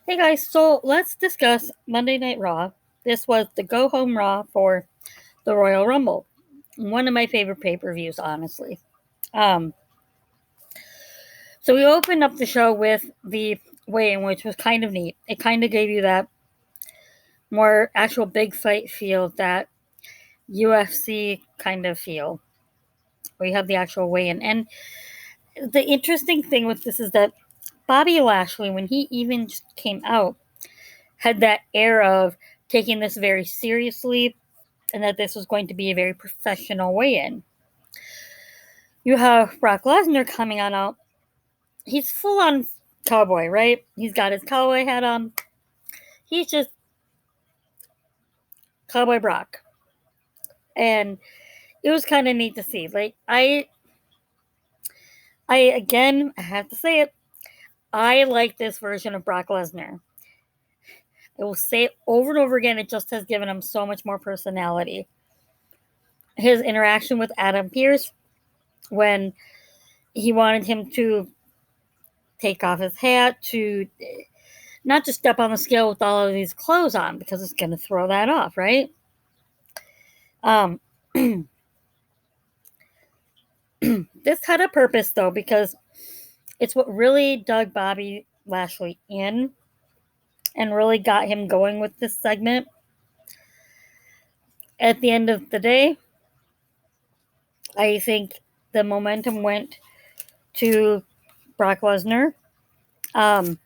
Hey guys, so let's discuss Monday Night Raw. This was the go home Raw for the Royal Rumble. One of my favorite pay per views, honestly. Um, so we opened up the show with the weigh in, which was kind of neat. It kind of gave you that more actual big fight feel, that UFC kind of feel. We have the actual weigh in. And the interesting thing with this is that Bobby Lashley, when he even just came out, had that air of taking this very seriously and that this was going to be a very professional weigh in. You have Brock Lesnar coming on out. He's full on cowboy, right? He's got his cowboy hat on. He's just cowboy Brock. And it was kind of neat to see. Like, I have to say it, I like this version of Brock Lesnar. I will say it over and over again. It just has given him so much more personality. His interaction with Adam Pearce when he wanted him to take off his hat, to not just step on the scale with all of these clothes on, because it's going to throw that off, right? Um, this had a purpose though, because it's what really dug Bobby Lashley in and really got him going with this segment. At the end of the day, I think the momentum went to Brock Lesnar. Um,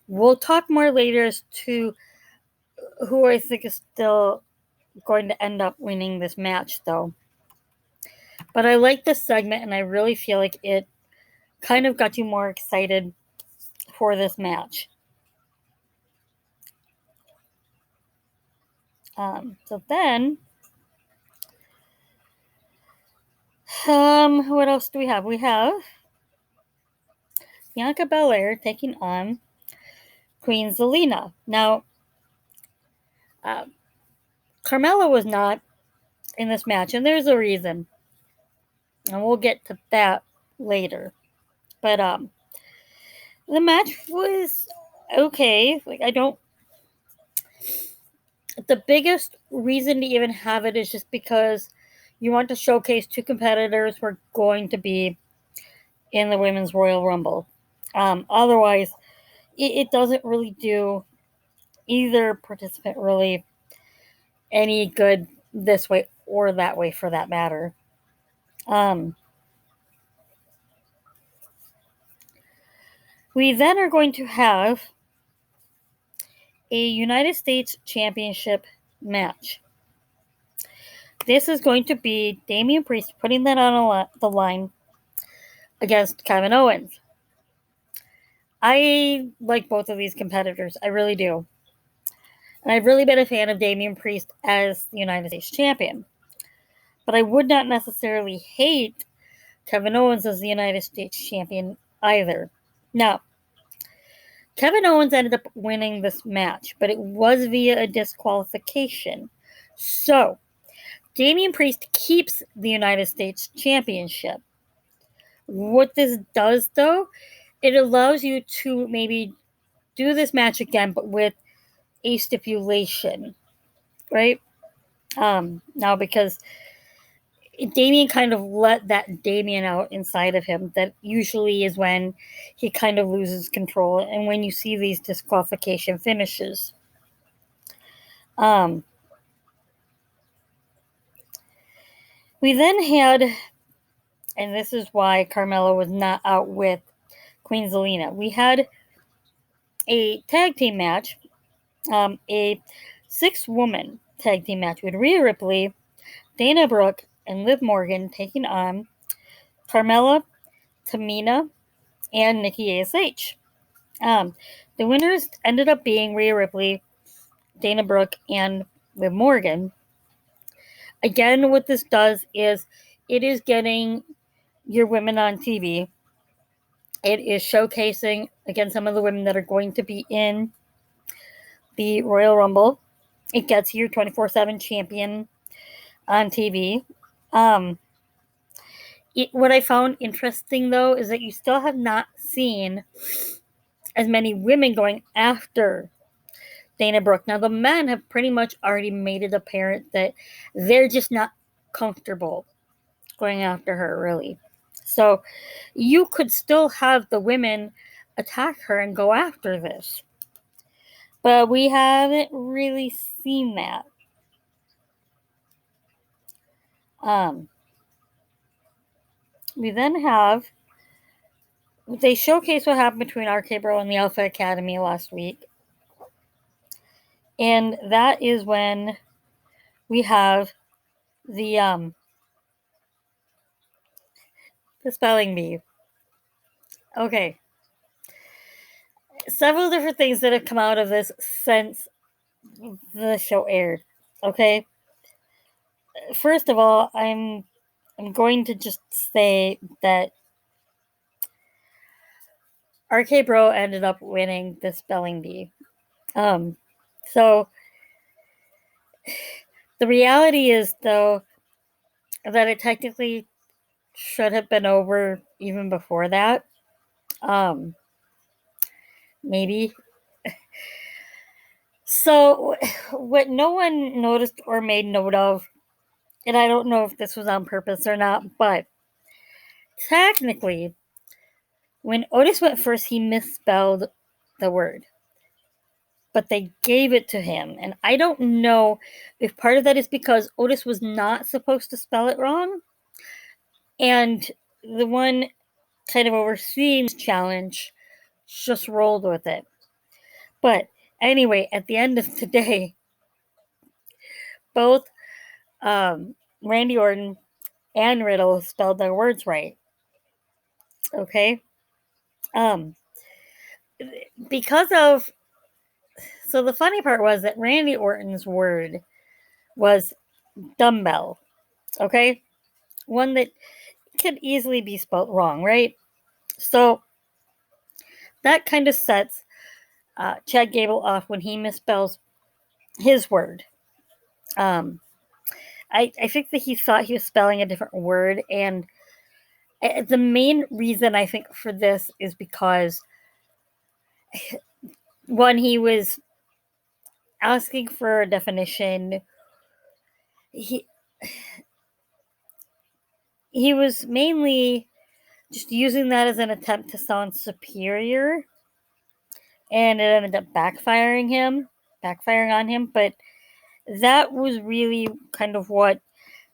we'll talk more later as to who I think is still going to end up winning this match, though. But I like this segment, and I really feel like it kind of got you more excited for this match. So then, what else do we have? We have Bianca Belair taking on Queen Zelina. Now, uh, Carmella was not in this match, and there's a reason, and we'll get to that later. But the match was okay. Like, I don't. The biggest reason to even have it is just because you want to showcase two competitors who are going to be in the Women's Royal Rumble. Otherwise, it doesn't really do either participant really any good this way or that way, for that matter. Um, we then are going to have a United States Championship match. This is going to be Damian Priest putting that on the line against Kevin Owens. I like both of these competitors. I really do. And I've really been a fan of Damian Priest as the United States champion. But I would not necessarily hate Kevin Owens as the United States champion either. Now, Kevin Owens ended up winning this match, but it was via a disqualification. So, Damian Priest keeps the United States championship. What this does, though, it allows you to maybe do this match again, but with a stipulation, right? Now, because Damien kind of let that Damien out inside of him, that usually is when he kind of loses control, and when you see these disqualification finishes. Um, we then had, and this is why Carmella was not out with Queen Zelina, we had a tag team match, a 6-woman tag team match with Rhea Ripley, Dana Brooke, and Liv Morgan taking on Carmella, Tamina, and Nikki ASH. The winners ended up being Rhea Ripley, Dana Brooke, and Liv Morgan. Again, what this does is it is getting your women on TV. It is showcasing, again, some of the women that are going to be in the Royal Rumble. It gets your 24/7 champion on TV. Um, what I found interesting, though, is that you still have not seen as many women going after Dana Brooke. Now, the men have pretty much already made it apparent that they're just not comfortable going after her, really. So you could still have the women attack her and go after this. But we haven't really seen that. We then have, they showcase what happened between RK Bro and the Alpha Academy last week. And that is when we have the spelling bee. Okay. Several different things that have come out of this since the show aired. Okay. First of all, I'm going to just say that RK Bro ended up winning the spelling bee. So the reality is, though, that it technically should have been over even before that. Maybe. So what no one noticed or made note of, and I don't know if this was on purpose or not, but technically, when Otis went first, he misspelled the word. But they gave it to him. And I don't know if part of that is because Otis was not supposed to spell it wrong. And the one kind of overseeing challenge just rolled with it. But anyway, at the end of today, both Randy Orton and Riddle spelled their words right. Okay? Because of... So the funny part was that Randy Orton's word was dumbbell. Okay? One that could easily be spelled wrong, right? So that kind of sets Chad Gable off when he misspells his word. I think that he thought he was spelling a different word, and the main reason I think for this is because when he was asking for a definition, he was mainly just using that as an attempt to sound superior, and it ended up backfiring on him. But that was really kind of what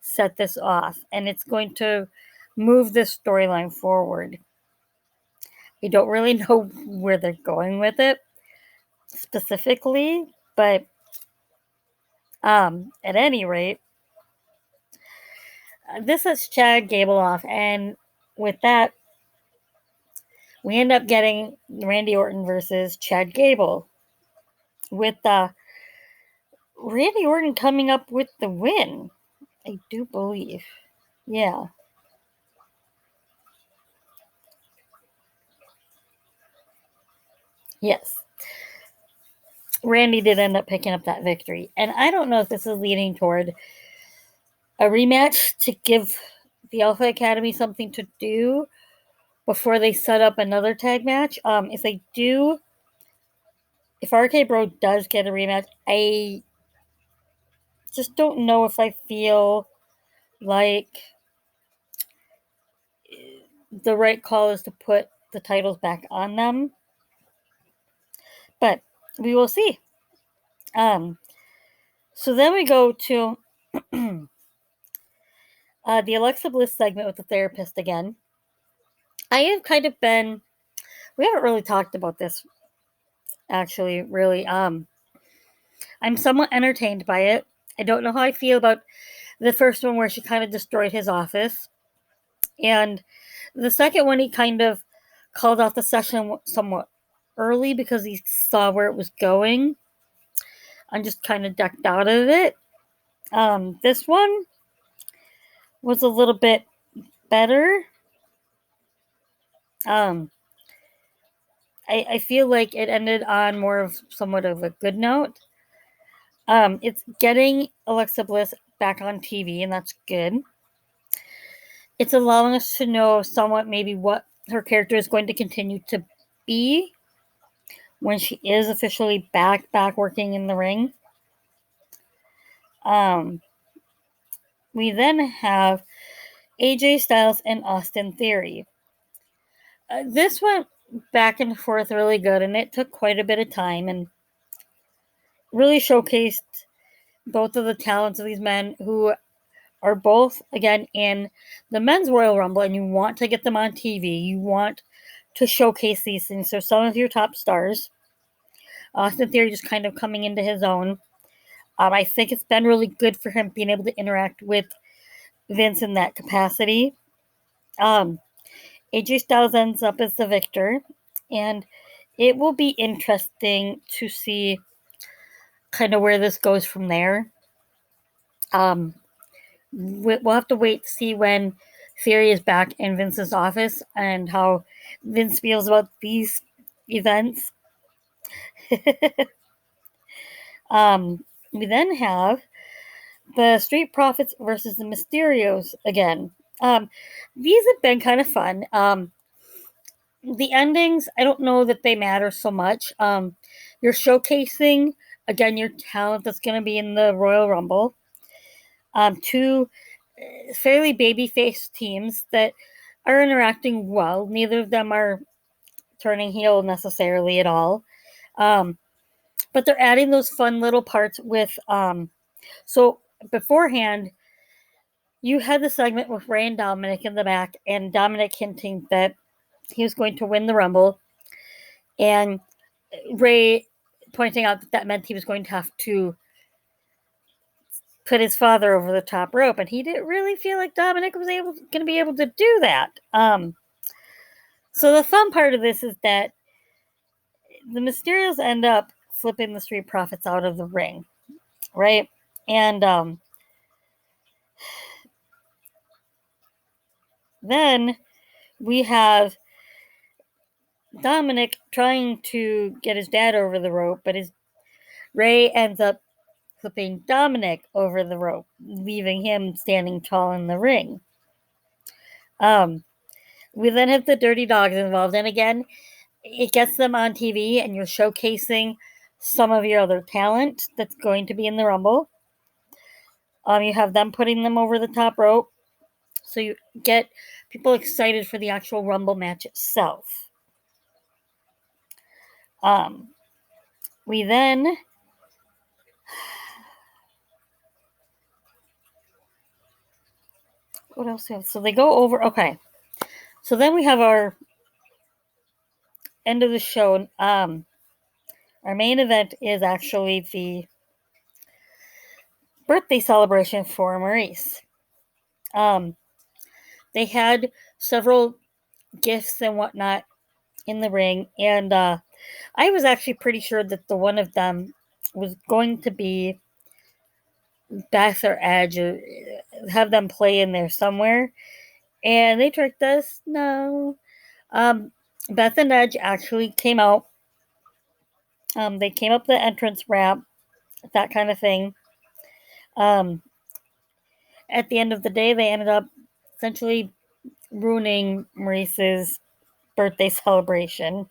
set this off, and it's going to move this storyline forward. I don't really know where they're going with it specifically, but at any rate, this is Chad Gable off, and with that, we end up getting Randy Orton versus Chad Gable, with Randy Orton coming up with the win, I do believe. Yeah. Yes. Randy did end up picking up that victory. And I don't know if this is leading toward a rematch to give the Alpha Academy something to do before they set up another tag match. If they do, if RK Bro does get a rematch, I just don't know if I feel like the right call is to put the titles back on them. But we will see. So then we go to the Alexa Bliss segment with the therapist again. I have kind of been... We haven't really talked about this, actually, really. I'm somewhat entertained by it. I don't know how I feel about the first one where she kind of destroyed his office. And the second one, he kind of called off the session somewhat early because he saw where it was going. I'm just kind of ducked out of it. This one was a little bit better. I feel like it ended on more of somewhat of a good note. It's getting Alexa Bliss back on TV, and that's good. It's allowing us to know somewhat maybe what her character is going to continue to be. when she is officially back working in the ring. We then have AJ Styles and Austin Theory. This went back and forth really good, and it took quite a bit of time and really showcased both of the talents of these men who are both, again, in the men's Royal Rumble, and you want to get them on TV. You want to showcase these things. So some of your top stars. Austin Theory just kind of coming into his own. I think it's been really good for him being able to interact with Vince in that capacity. AJ Styles ends up as the victor, and it will be interesting to see kind of where this goes from there. We'll have to wait to see when Theory is back in Vince's office and how Vince feels about these events. We then have the Street Profits versus the Mysterios again. These have been kind of fun. The endings, I don't know that they matter so much. You're showcasing, again, your talent that's going to be in the Royal Rumble. Two fairly babyface teams that are interacting well. Neither of them are turning heel necessarily at all. But they're adding those fun little parts with... so beforehand, you had the segment with Rey and Dominic in the back, and Dominic hinting that he was going to win the Rumble, and Rey pointing out that meant he was going to have to put his father over the top rope, and he didn't really feel like Dominic was going to be able to do that. So the fun part of this is that the Mysterios end up flipping the Street Profits out of the ring, right? And then we have Dominic trying to get his dad over the rope, but Rey ends up flipping Dominic over the rope, leaving him standing tall in the ring. We then have the Dirty Dogs involved, and again, it gets them on TV, and you're showcasing some of your other talent that's going to be in the Rumble. You have them putting them over the top rope, so you get people excited for the actual Rumble match itself. We then... what else do we have? So they go over... okay. So then we have our end of the show. Our main event is actually the birthday celebration for Maryse. They had several gifts and whatnot in the ring, and I was actually pretty sure that the one of them was going to be Beth or Edge, or have them play in there somewhere, and they tricked us. No. Beth and Edge actually came out. They came up the entrance ramp, that kind of thing. At the end of the day, they ended up essentially ruining Maryse's birthday celebration.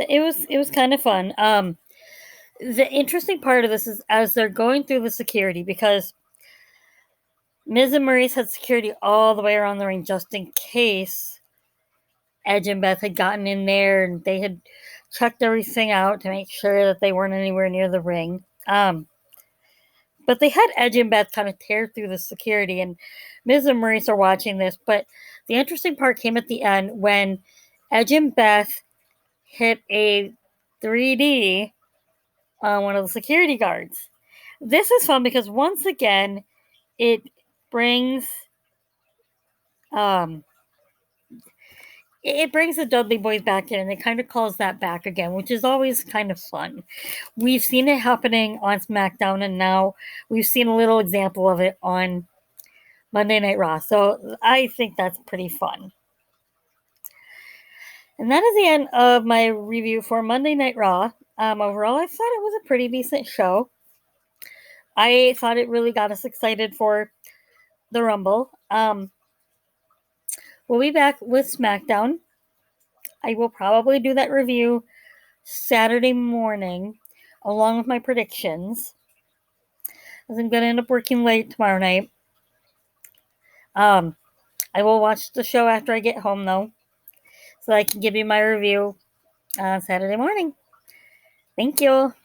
It was kind of fun. The interesting part of this is as they're going through the security, because Miz and Maryse had security all the way around the ring just in case Edge and Beth had gotten in there and they had checked everything out to make sure that they weren't anywhere near the ring. But they had Edge and Beth kind of tear through the security, and Miz and Maryse are watching this. But the interesting part came at the end when Edge and Beth hit a 3D on one of the security guards. This is fun because once again, it brings the Dudley Boys back in, and it kind of calls that back again, which is always kind of fun. We've seen it happening on SmackDown, and now we've seen a little example of it on Monday Night Raw. So I think that's pretty fun. And that is the end of my review for Monday Night Raw. Overall, I thought it was a pretty decent show. I thought it really got us excited for the Rumble. We'll be back with SmackDown. I will probably do that review Saturday morning along with my predictions, as I'm going to end up working late tomorrow night. I will watch the show after I get home, though, so I can give you my review Saturday morning. Thank you.